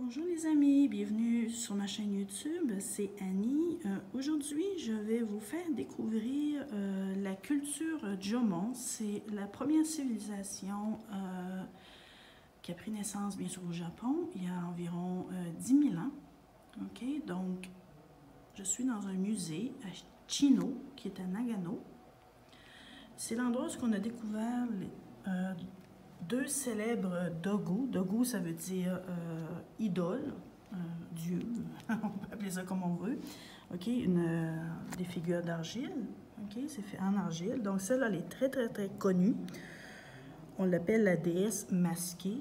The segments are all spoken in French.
Bonjour les amis, bienvenue sur ma chaîne YouTube, c'est Annie. Aujourd'hui, je vais vous faire découvrir la culture Jomon. C'est la première civilisation qui a pris naissance bien sûr au Japon il y a environ 10 000 ans. Okay? Donc, je suis dans un musée à Chino, qui est à Nagano. C'est l'endroit où on a découvert deux célèbres dogu. Dogu, ça veut dire idole, dieu, on peut appeler ça comme on veut. Ok, des figures d'argile. Ok, c'est fait en argile. Donc celle-là, elle est très très très connue. On l'appelle la déesse masquée.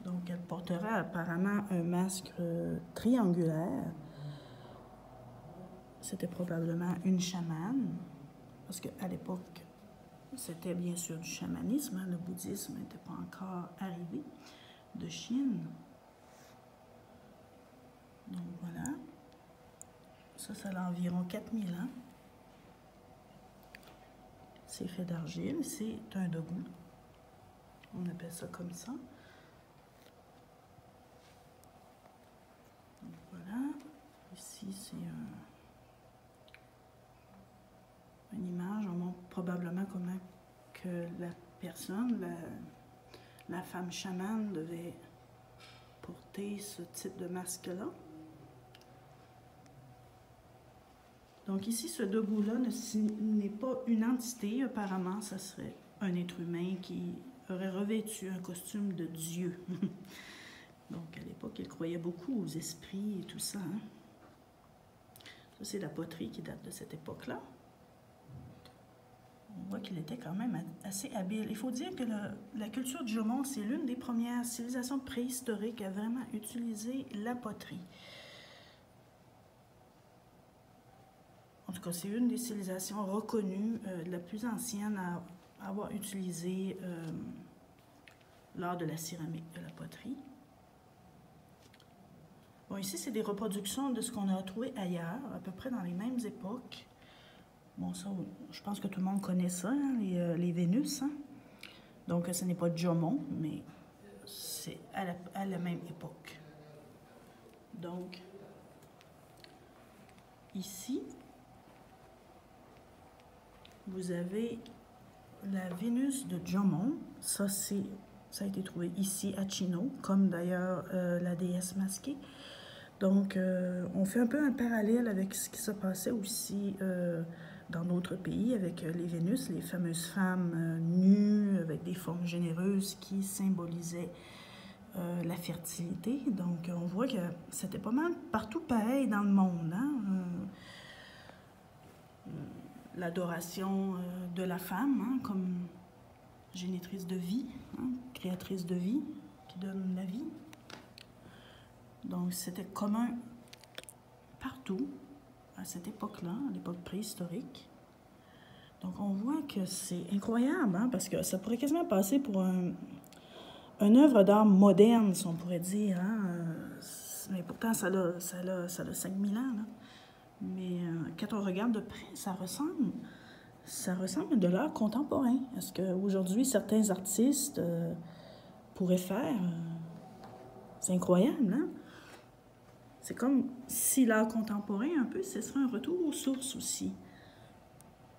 Donc elle portera apparemment un masque triangulaire. C'était probablement une chamane, parce qu'à l'époque, c'était bien sûr du chamanisme, hein, le bouddhisme n'était pas encore arrivé de Chine. Donc voilà, ça a environ 4000 ans. C'est fait d'argile, c'est un dogu. On appelle ça comme ça. Donc voilà, ici c'est une image, on montre probablement comment que la personne, la femme chamane devait porter ce type de masque-là. Donc ici, ce dogu-là n'est pas une entité, apparemment, ça serait un être humain qui aurait revêtu un costume de Dieu. Donc à l'époque, il croyait beaucoup aux esprits et tout ça. Hein? Ça, c'est la poterie qui date de cette époque-là. On voit qu'il était quand même assez habile. Il faut dire que la culture du Jomon, c'est l'une des premières civilisations préhistoriques à vraiment utiliser la poterie. En tout cas, c'est une des civilisations reconnues, la plus ancienne à avoir utilisé l'art de la céramique, de la poterie. Bon, ici, c'est des reproductions de ce qu'on a trouvé ailleurs, à peu près dans les mêmes époques. Bon, ça, je pense que tout le monde connaît ça, hein, les Vénus. Hein? Donc, ce n'est pas Jomon, mais c'est à la même époque. Donc, ici, vous avez la Vénus de Jomon. Ça a été trouvé ici à Chino, comme d'ailleurs la déesse masquée. Donc, on fait un peu un parallèle avec ce qui se passait aussi dans d'autres pays avec les Vénus, les fameuses femmes nues avec des formes généreuses qui symbolisaient la fertilité. Donc, on voit que c'était pas mal partout pareil dans le monde. Hein? L'adoration de la femme hein, comme génitrice de vie, hein, créatrice de vie, qui donne la vie. Donc, c'était commun partout à cette époque-là, à l'époque préhistorique. Donc, on voit que c'est incroyable, hein, parce que ça pourrait quasiment passer pour une œuvre d'art moderne, si on pourrait dire. Hein, mais pourtant, ça a 5000 ans. Là. Mais quand on regarde de près, ça ressemble à de l'art contemporain. Est-ce qu'aujourd'hui, certains artistes pourraient faire? C'est incroyable, hein? C'est comme si l'art contemporain, un peu, ce serait un retour aux sources aussi.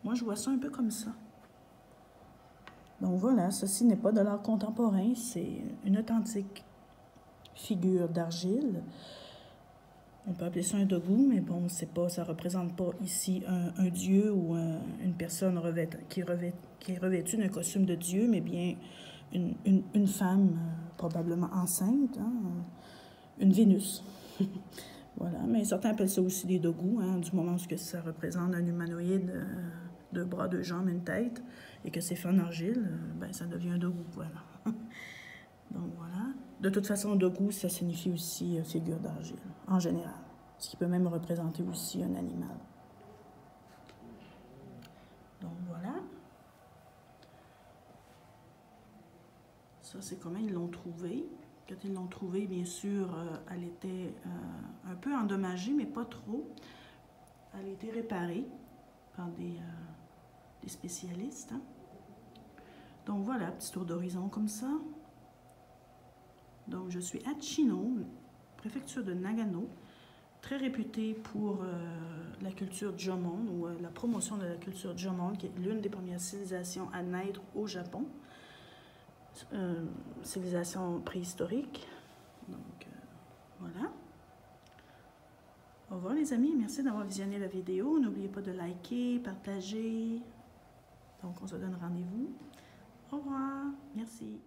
Moi, je vois ça un peu comme ça. Donc voilà, ceci n'est pas de l'art contemporain, c'est une authentique figure d'argile. On peut appeler ça un dogu, mais bon, ça ne représente pas ici un dieu ou une personne qui est revêtue d'un costume de dieu, mais bien une femme probablement enceinte, hein, une Vénus. Voilà, mais certains appellent ça aussi des dogu, hein, du moment où ça représente un humanoïde, 2 bras, 2 jambes, une tête, et que c'est fait en argile, ben ça devient un dogu, voilà. Donc voilà. De toute façon, dogu, ça signifie aussi figure d'argile, en général. Ce qui peut même représenter aussi un animal. Donc voilà. Ça, c'est comment ils l'ont trouvé. Quand ils l'ont trouvée, bien sûr, elle était un peu endommagée, mais pas trop. Elle a été réparée par des spécialistes. Hein. Donc voilà, petit tour d'horizon comme ça. Donc, je suis à Chino, préfecture de Nagano, très réputée pour la culture Jomon, ou la promotion de la culture Jomon, qui est l'une des premières civilisations à naître au Japon. Civilisation préhistorique. Donc, voilà. Au revoir les amis, merci d'avoir visionné la vidéo. N'oubliez pas de liker, partager. Donc, on se donne rendez-vous. Au revoir, merci.